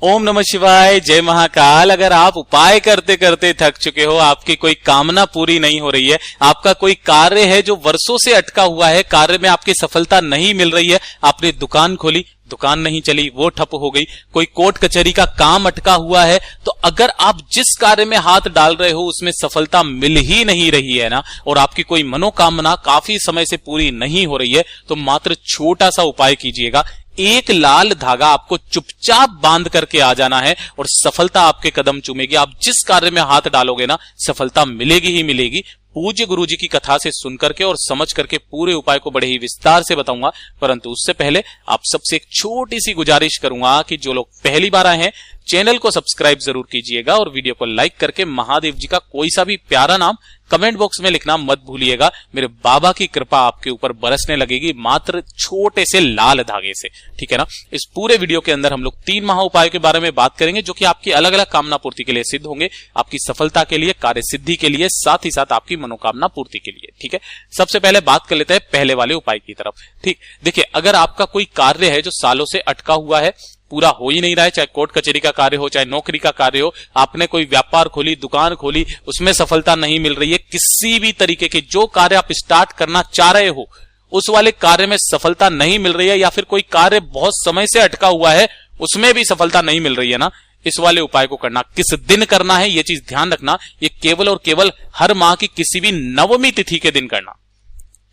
ओम नमः शिवाय, जय महाकाल। अगर आप उपाय करते करते थक चुके हो, आपकी कोई कामना पूरी नहीं हो रही है, आपका कोई कार्य है जो वर्षों से अटका हुआ है, कार्य में आपकी सफलता नहीं मिल रही है, आपने दुकान खोली, दुकान नहीं चली, वो ठप हो गई, कोई कोर्ट कचहरी का काम अटका हुआ है, तो अगर आप जिस कार्य में हाथ डाल रहे हो उसमें सफलता मिल ही नहीं रही है ना, और आपकी कोई मनोकामना काफी समय से पूरी नहीं हो रही है, तो मात्र छोटा सा उपाय कीजिएगा। एक लाल धागा आपको चुपचाप बांध करके आ जाना है और सफलता आपके कदम चूमेगी। आप जिस कार्य में हाथ डालोगे ना, सफलता मिलेगी ही मिलेगी। पूज्य गुरु जी की कथा से सुन करके और समझ करके पूरे उपाय को बड़े ही विस्तार से बताऊंगा, परंतु उससे पहले आप सबसे एक छोटी सी गुजारिश करूंगा कि जो लोग पहली बार आए हैं, चैनल को सब्सक्राइब जरूर कीजिएगा और वीडियो को लाइक करके महादेव जी का कोई सा भी प्यारा नाम कमेंट बॉक्स में लिखना मत भूलिएगा। मेरे बाबा की कृपा आपके ऊपर बरसने लगेगी मात्र छोटे से लाल धागे से, ठीक है ना। इस पूरे वीडियो के अंदर हम लोग 3 महा उपाय के बारे में बात करेंगे, जो कि आपकी अलग अलग कामना पूर्ति के लिए सिद्ध होंगे, आपकी सफलता के लिए, कार्य सिद्धि के लिए, साथ ही साथ आपकी मनोकामना पूर्ति के लिए, ठीक है। सबसे पहले बात कर लेते हैं पहले वाले उपाय की तरफ। ठीक, देखिए, अगर आपका कोई कार्य है जो सालों से अटका हुआ है, पूरा हो ही नहीं रहा है, चाहे कोर्ट कचहरी का कार्य हो, चाहे नौकरी का कार्य हो, आपने कोई व्यापार खोली, दुकान खोली, उसमें सफलता नहीं मिल रही है, किसी भी तरीके के जो कार्य आप स्टार्ट करना चाह रहे हो उस वाले कार्य में सफलता नहीं मिल रही है, या फिर कोई कार्य बहुत समय से अटका हुआ है उसमें भी सफलता नहीं मिल रही है ना, इस वाले उपाय को करना। किस दिन करना है ये चीज ध्यान रखना, ये केवल और केवल हर माह की किसी भी नवमी तिथि के दिन करना,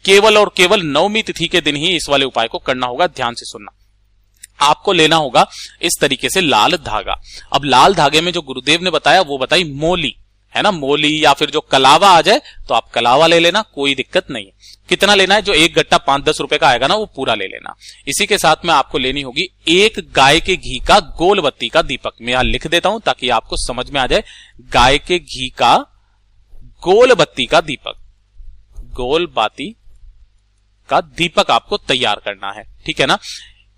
केवल और केवल नवमी तिथि के दिन ही इस वाले उपाय को करना होगा। ध्यान से सुनना, आपको लेना होगा इस तरीके से लाल धागा। अब लाल धागे में जो गुरुदेव ने बताया वो बताई मोली, है ना, मोली, या फिर जो कलावा आ जाए तो आप कलावा ले लेना, कोई दिक्कत नहीं है। कितना लेना है? जो एक गट्टा 5-10 रुपए का आएगा ना, वो पूरा ले लेना। इसी के साथ में आपको लेनी होगी एक गाय के घी का गोल बत्ती का दीपक। मैं यहां लिख देता हूं ताकि आपको समझ में आ जाए। गाय के घी का गोल बत्ती का दीपक, गोल बाती का दीपक आपको तैयार करना है, ठीक है ना।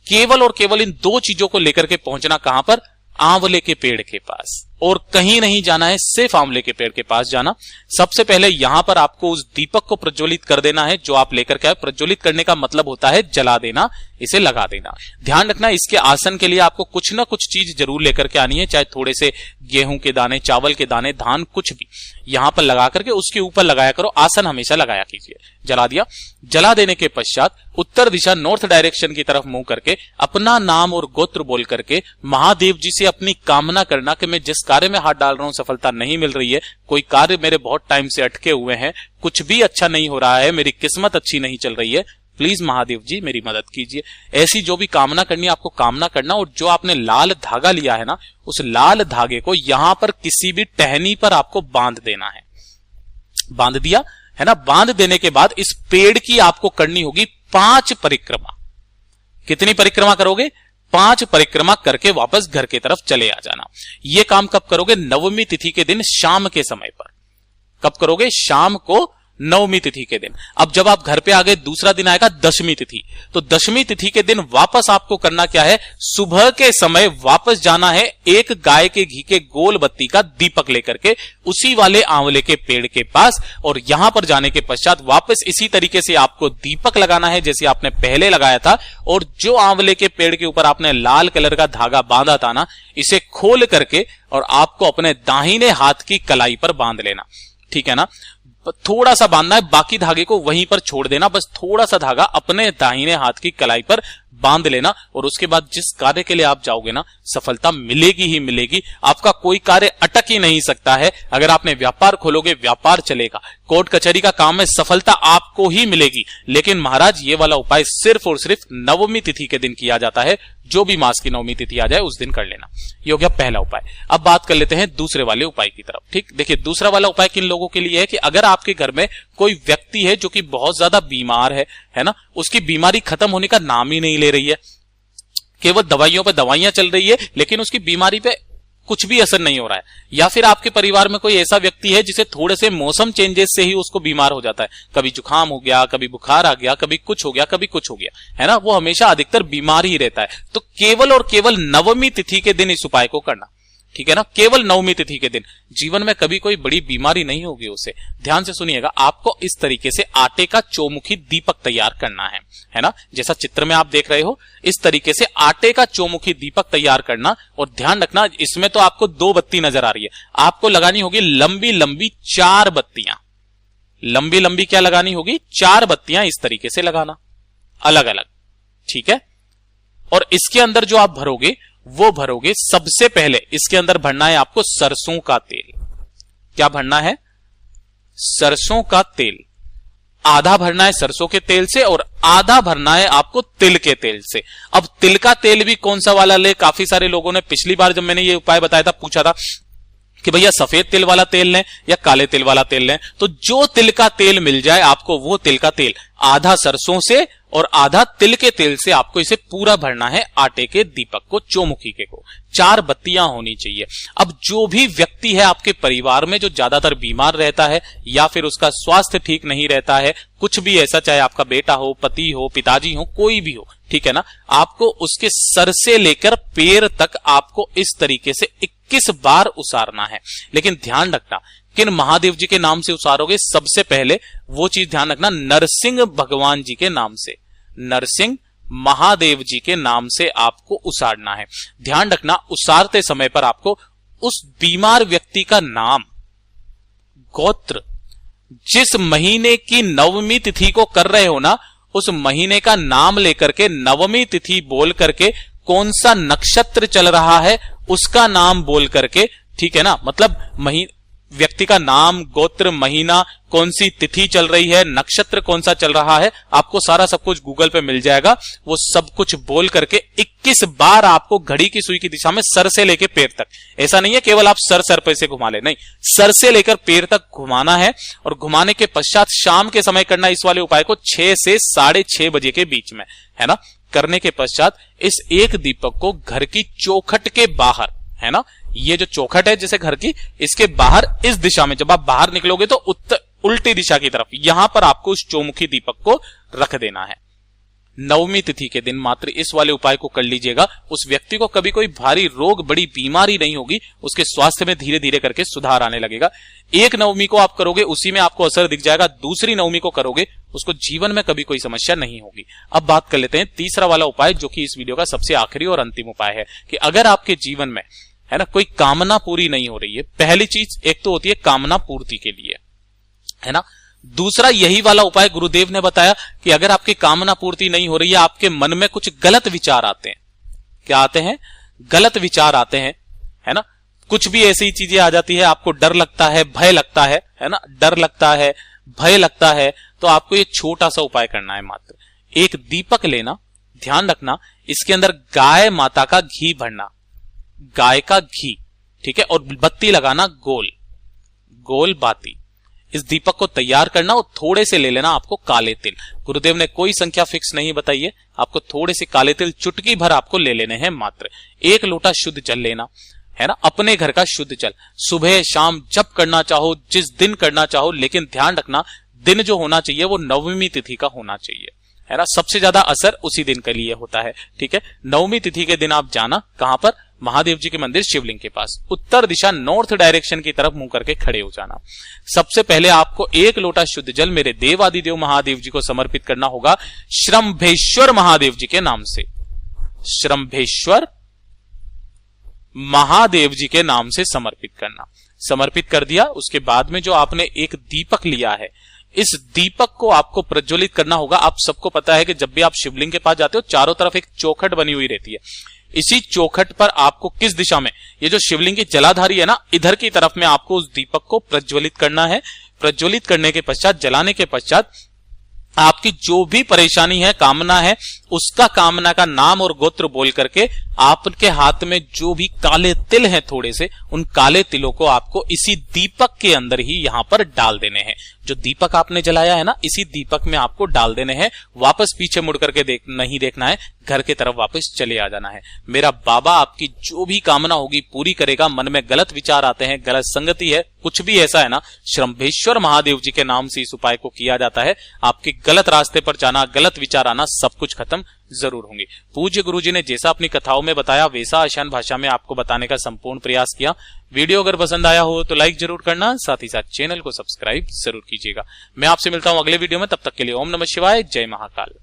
केवल और केवल इन 2 चीजों को लेकर के पहुंचना कहां पर? आंवले के पेड़ के पास, और कहीं नहीं जाना है, सिर्फ आंवले के पेड़ के पास जाना। सबसे पहले यहां पर आपको उस दीपक को प्रज्वलित कर देना है जो आप लेकर के आए। प्रज्वलित करने का मतलब होता है जला देना, इसे लगा देना। ध्यान रखना, इसके आसन के लिए आपको कुछ ना कुछ चीज जरूर लेकर के आनी है, चाहे थोड़े से गेहूं के दाने, चावल के दाने, धान, कुछ भी यहां पर लगा करके उसके ऊपर लगाया करो। आसन हमेशा लगाया कीजिए। जला दिया। जला देने के पश्चात उत्तर दिशा, नॉर्थ डायरेक्शन की तरफ मुंह करके अपना नाम और गोत्र बोल करके महादेव जी से अपनी कामना करना कि मैं जिस कार्य में हाथ डाल रहा हूं सफलता नहीं मिल रही है, कोई कार्य मेरे बहुत टाइम से अटके हुए हैं, कुछ भी अच्छा नहीं हो रहा है, मेरी किस्मत अच्छी नहीं चल रही है, प्लीज महादेव जी मेरी मदद कीजिए। ऐसी जो भी कामना करनी है आपको कामना करना, और जो आपने लाल धागा लिया है ना, उस लाल धागे को यहां पर किसी भी टहनी पर आपको बांध देना है। बांध दिया है ना। बांध देने के बाद इस पेड़ की आपको करनी होगी 5 परिक्रमा। कितनी परिक्रमा करोगे? 5 परिक्रमा करके वापस घर की तरफ चले आ जाना। यह काम कब करोगे? नवमी तिथि के दिन शाम के समय पर। कब करोगे? शाम को, नवमी तिथि के दिन। अब जब आप घर पे आ गए, दूसरा दिन आएगा दशमी तिथि। तो दशमी तिथि के दिन वापस आपको करना क्या है? सुबह के समय वापस जाना है एक गाय के घी के गोल बत्ती का दीपक लेकर के उसी वाले आंवले के पेड़ के पास, और यहां पर जाने के पश्चात वापस इसी तरीके से आपको दीपक लगाना है जैसे आपने पहले लगाया था, और जो आंवले के पेड़ के ऊपर आपने लाल कलर का धागा बांधा था ना, इसे खोल करके और आपको अपने दाहिने हाथ की कलाई पर बांध लेना, ठीक है ना। थोड़ा सा बांधना है, बाकी धागे को वहीं पर छोड़ देना। बस थोड़ा सा धागा अपने दाहिने हाथ की कलाई पर बांध लेना, और उसके बाद जिस कार्य के लिए आप जाओगे ना, सफलता मिलेगी ही मिलेगी। आपका कोई कार्य अटक ही नहीं सकता है। अगर आपने व्यापार खोलोगे, व्यापार चलेगा। कोर्ट कचहरी का काम में सफलता आपको ही मिलेगी। लेकिन महाराज, ये वाला उपाय सिर्फ और सिर्फ नवमी तिथि के दिन किया जाता है। जो भी मास की नवमी तिथि आ जाए उस दिन कर लेना। ये हो गया पहला उपाय। अब बात कर लेते हैं दूसरे वाले उपाय की तरफ। ठीक, देखिए, दूसरा वाला उपाय किन लोगों के लिए है कि अगर आपके घर में कोई व्यक्ति है जो कि बहुत ज्यादा बीमार है ना, उसकी बीमारी खत्म होने का नाम ही नहीं ले रही है, केवल दवाइयों पे दवाइयां चल रही है, लेकिन उसकी बीमारी पे कुछ भी असर नहीं हो रहा है। या फिर आपके परिवार में कोई ऐसा व्यक्ति है जिसे थोड़े से मौसम चेंजेस से ही उसको बीमार हो जाता है, कभी जुकाम हो गया, कभी बुखार आ गया, कभी कुछ हो गया, कभी कुछ हो गया, है ना, वो हमेशा अधिकतर बीमार ही रहता है। तो केवल और केवल नवमी तिथि के दिन इस उपाय को करना, ठीक है ना, केवल नवमी तिथि के दिन। जीवन में कभी कोई बड़ी बीमारी नहीं होगी उसे। ध्यान से सुनिएगा, आपको इस तरीके से आटे का चौमुखी दीपक तैयार करना है ना, जैसा चित्र में आप देख रहे हो, इस तरीके से आटे का चौमुखी दीपक तैयार करना। और ध्यान रखना, इसमें तो आपको 2 बत्ती नजर आ रही है, आपको लगानी होगी लंबी लंबी 4 बत्तियां। लंबी लंबी क्या लगानी होगी? 4 बत्तियां इस तरीके से लगाना, अलग अलग, ठीक है। और इसके अंदर जो आप भरोगे वो भरोगे, सबसे पहले इसके अंदर भरना है आपको सरसों का तेल। क्या भरना है? सरसों का तेल। आधा भरना है सरसों के तेल से और आधा भरना है आपको तिल के तेल से। अब तिल का तेल भी कौन सा वाला ले? काफी सारे लोगों ने पिछली बार जब मैंने ये उपाय बताया था पूछा था कि भैया सफेद तिल वाला तेल लें या काले तिल वाला तेल लें। तो जो तिल का तेल मिल जाए आपको, वो तिल का तेल, आधा सरसों से और आधा तिल के तेल से आपको इसे पूरा भरना है आटे के दीपक को, चौमुखी के को। 4 बत्तियां होनी चाहिए। अब जो भी व्यक्ति है आपके परिवार में जो ज्यादातर बीमार रहता है या फिर उसका स्वास्थ्य ठीक नहीं रहता है, कुछ भी ऐसा, चाहे आपका बेटा हो, पति हो, पिताजी हो, कोई भी हो, ठीक है ना, आपको उसके सर से लेकर पैर तक आपको इस तरीके से 21 बार उसारना है। लेकिन ध्यान रखना, किन महादेव जी के नाम से उसारोगे? सबसे पहले वो चीज ध्यान रखना, नरसिंह भगवान जी के नाम से, नरसिंह महादेव जी के नाम से आपको उसारना है। ध्यान रखना, उसारते समय पर आपको उस बीमार व्यक्ति का नाम, गोत्र, जिस महीने की नवमी तिथि को कर रहे हो ना, उस महीने का नाम लेकर के, नवमी तिथि बोल करके, कौन सा नक्षत्र चल रहा है उसका नाम बोल करके, ठीक है ना, मतलब व्यक्ति का नाम, गोत्र, महीना, कौन सी तिथि चल रही है, नक्षत्र कौन सा चल रहा है, आपको सारा सब कुछ गूगल पे मिल जाएगा। वो सब कुछ बोल करके 21 बार आपको घड़ी की सुई की दिशा में सर से लेकर पैर तक, ऐसा नहीं है केवल आप सर पे से घुमा ले, नहीं, सर से लेकर पैर तक घुमाना है। और घुमाने के पश्चात शाम के समय करना इस वाले उपाय को 6 से 6:30 बजे के बीच में, है ना। करने के पश्चात इस एक दीपक को घर की चौखट के बाहर, है ना, ये जो चौखट है जैसे घर की, इसके बाहर इस दिशा में, जब आप बाहर निकलोगे तो उल्टी दिशा की तरफ, यहां पर आपको उस चौमुखी दीपक को रख देना है। नवमी तिथि के दिन मात्र इस वाले उपाय को कर लीजिएगा। उस व्यक्ति को कभी कोई भारी रोग, बड़ी बीमारी नहीं होगी, उसके स्वास्थ्य में धीरे धीरे करके सुधार आने लगेगा। एक नवमी को आप करोगे, उसी में आपको असर दिख जाएगा। दूसरी नवमी को करोगे, उसको जीवन में कभी कोई समस्या नहीं होगी। अब बात कर लेते हैं तीसरा वाला उपाय, जो कि इस वीडियो का सबसे आखिरी और अंतिम उपाय है, कि अगर आपके जीवन में, है ना, कोई कामना पूरी नहीं हो रही है। पहली चीज एक तो होती है कामना पूर्ति के लिए, है ना। दूसरा यही वाला उपाय गुरुदेव ने बताया कि अगर आपकी कामना पूर्ति नहीं हो रही है, आपके मन में कुछ गलत विचार आते हैं। क्या आते हैं? गलत विचार आते हैं, है ना। कुछ भी ऐसी चीजें आ जाती है, आपको डर लगता है, भय लगता है ना, डर लगता है, भय लगता है, तो आपको ये छोटा सा उपाय करना है। मात्र एक दीपक लेना, ध्यान रखना, इसके अंदर गाय माता का घी भरना, गाय का घी, ठीक है, और बत्ती लगाना, गोल गोल बाती। इस दीपक को तैयार करना और थोड़े से ले लेना आपको काले तिल। गुरुदेव ने कोई संख्या फिक्स नहीं बताई है, आपको थोड़े से काले तिल चुटकी भर आपको ले लेने हैं। मात्र 1 लोटा शुद्ध जल लेना, है ना, अपने घर का शुद्ध जल, सुबह शाम जब करना चाहो, जिस दिन करना चाहो, लेकिन ध्यान रखना दिन जो होना चाहिए वो नवमी तिथि का होना चाहिए, है ना। सबसे ज्यादा असर उसी दिन के लिए होता है, ठीक है। नवमी तिथि के दिन आप जाना, कहां पर? महादेव जी के मंदिर शिवलिंग के पास, उत्तर दिशा, नॉर्थ डायरेक्शन की तरफ मुंह करके खड़े हो जाना। सबसे पहले आपको 1 लोटा शुद्ध जल मेरे देवादिदेव महादेव जी को समर्पित करना होगा, श्रम्भेश्वर महादेव जी के नाम से, श्रम्भेश्वर महादेव जी के नाम से समर्पित करना। समर्पित कर दिया, उसके बाद में जो आपने एक दीपक लिया है, इस दीपक को आपको प्रज्वलित करना होगा। आप सबको पता है कि जब भी आप शिवलिंग के पास जाते हो, चारों तरफ एक चौखट बनी हुई रहती है। इसी चौखट पर आपको किस दिशा में, ये जो शिवलिंग की जलाधारी है ना, इधर की तरफ में आपको उस दीपक को प्रज्वलित करना है। प्रज्वलित करने के पश्चात, जलाने के पश्चात, आपकी जो भी परेशानी है, कामना है, उसका कामना का नाम और गोत्र बोल करके आपके हाथ में जो भी काले तिल हैं थोड़े से, उन काले तिलों को आपको इसी दीपक के अंदर ही यहां पर डाल देने हैं। जो दीपक आपने जलाया है ना, इसी दीपक में आपको डाल देने हैं। वापस पीछे मुड़ करके नहीं देखना है, घर के तरफ वापस चले आ जाना है। मेरा बाबा आपकी जो भी कामना होगी पूरी करेगा। मन में गलत विचार आते हैं, गलत संगति है, कुछ भी ऐसा है ना, श्रम्भेश्वर महादेव जी के नाम से इस उपाय को किया जाता है। आपके गलत रास्ते पर जाना, गलत विचार आना, सब कुछ खत्म खत्म जरूर होंगे। पूज्य गुरुजी ने जैसा अपनी कथाओं में बताया वैसा आसान भाषा में आपको बताने का संपूर्ण प्रयास किया। वीडियो अगर पसंद आया हो तो लाइक जरूर करना, साथ ही साथ चैनल को सब्सक्राइब जरूर कीजिएगा। मैं आपसे मिलता हूं अगले वीडियो में, तब तक के लिए ओम नमः शिवाय, जय महाकाल।